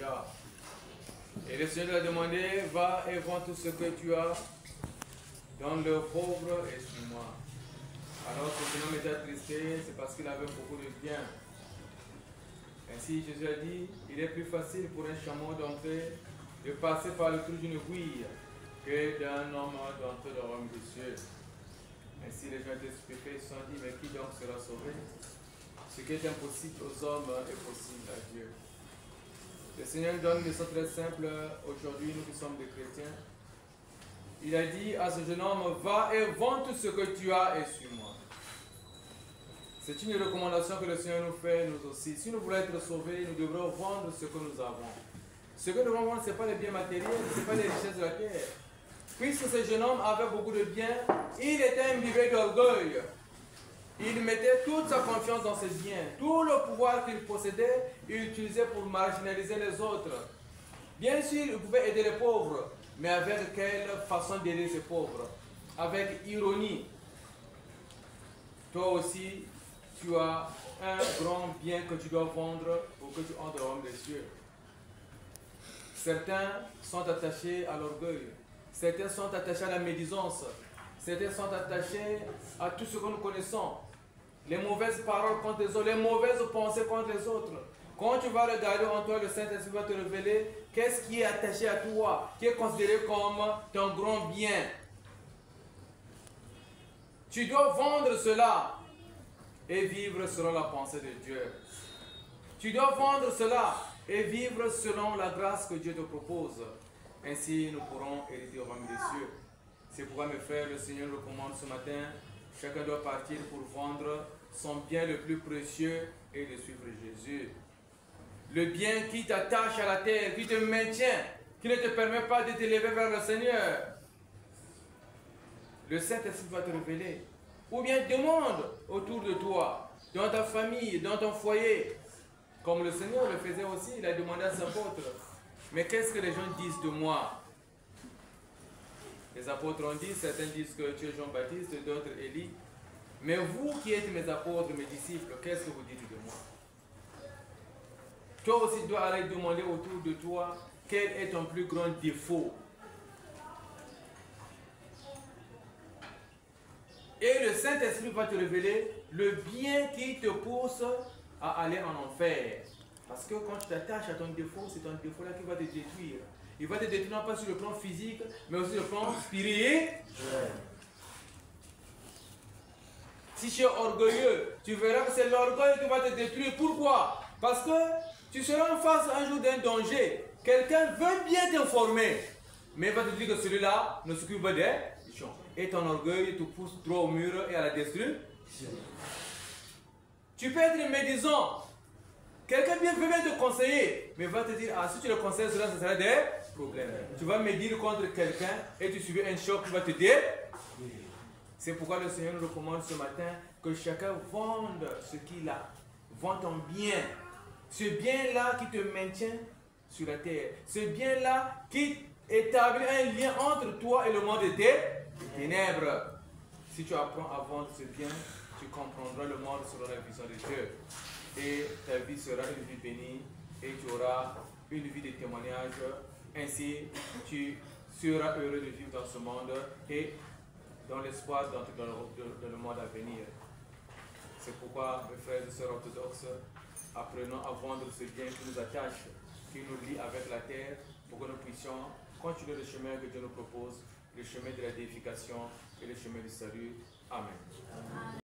déjà. Et le Seigneur lui a demandé, va et vends tout ce que tu as, donne le pauvre et suis-moi. Alors ce jeune homme était attristé, c'est parce qu'il avait beaucoup de biens. Ainsi Jésus a dit, il est plus facile pour un chameau d'entrer, de passer par le trou d'une aiguille, que d'un homme d'entrer dans le royaume des cieux. Ainsi les gens étaient stupéfaits, ils se sont dit, mais qui donc sera sauvé? Ce qui est impossible aux hommes est possible à Dieu. Le Seigneur nous donne une leçon très simple aujourd'hui, nous qui sommes des chrétiens. Il a dit à ce jeune homme, va et vends tout ce que tu as et suis-moi. C'est une recommandation que le Seigneur nous fait, nous aussi. Si nous voulons être sauvés, nous devrons vendre ce que nous avons. Ce que nous devons vendre, ce n'est pas les biens matériels, ce n'est pas les richesses de la terre. Puisque ce jeune homme avait beaucoup de biens, il était imbibé d'orgueil. Il mettait toute sa confiance dans ses biens. Tout le pouvoir qu'il possédait, il l'utilisait pour marginaliser les autres. Bien sûr, il pouvait aider les pauvres, mais avec quelle façon d'aider ces pauvres? Avec ironie. Toi aussi, tu as un grand bien que tu dois vendre pour que tu entres dans le royaume des cieux. Certains sont attachés à l'orgueil. Certains sont attachés à la médisance. Certains sont attachés à tout ce que nous connaissons. Les mauvaises paroles contre les autres, les mauvaises pensées contre les autres. Quand tu vas regarder en toi, le Saint-Esprit va te révéler qu'est-ce qui est attaché à toi, qui est considéré comme ton grand bien. Tu dois vendre cela et vivre selon la pensée de Dieu. Tu dois vendre cela et vivre selon la grâce que Dieu te propose. Ainsi, nous pourrons hériter au royaume des cieux. C'est pourquoi, mes frères, le Seigneur nous recommande ce matin, chacun doit partir pour vendre son bien le plus précieux et de suivre Jésus. Le bien qui t'attache à la terre, qui te maintient, qui ne te permet pas de t'élever vers le Seigneur. Le Saint-Esprit va te révéler. Ou bien demande autour de toi, dans ta famille, dans ton foyer. Comme le Seigneur le faisait aussi, il a demandé à ses apôtres. Mais qu'est-ce que les gens disent de moi? Les apôtres ont dit, certains disent que tu es Jean-Baptiste, d'autres Élie. Mais vous qui êtes mes apôtres, mes disciples, qu'est-ce que vous dites de moi? Toi aussi, tu dois aller demander autour de toi quel est ton plus grand défaut. Et le Saint-Esprit va te révéler le bien qui te pousse à aller en enfer. Parce que quand tu t'attaches à ton défaut, c'est ton défaut-là qui va te détruire. Il va te détruire non pas sur le plan physique, mais aussi sur le plan spirituel. Si tu es orgueilleux, tu verras que c'est l'orgueil qui va te détruire. Pourquoi? Parce que tu seras en face un jour d'un danger. Quelqu'un veut bien t'informer, mais il va te dire que celui-là ne s'occupe pas des gens. Et ton orgueil te pousse droit au mur et à la destruction. Tu peux être médisant. Quelqu'un veut bien te conseiller, mais va te dire, ah, si tu le conseilles, cela, ça sera des problèmes. Tu vas médire contre quelqu'un et tu subis un choc qui va te dire. C'est pourquoi le Seigneur nous recommande ce matin que chacun vende ce qu'il a. Vends ton bien. Ce bien-là qui te maintient sur la terre. Ce bien-là qui établit un lien entre toi et le monde des ténèbres. Si tu apprends à vendre ce bien, tu comprendras le monde selon la vision de Dieu. Et ta vie sera une vie bénie et tu auras une vie de témoignage. Ainsi, tu seras heureux de vivre dans ce monde et dans l'espoir dans le monde à venir. C'est pourquoi, mes frères et sœurs orthodoxes, apprenons à vendre ce bien qui nous attache, qui nous lie avec la terre, pour que nous puissions continuer le chemin que Dieu nous propose, le chemin de la déification et le chemin du salut. Amen.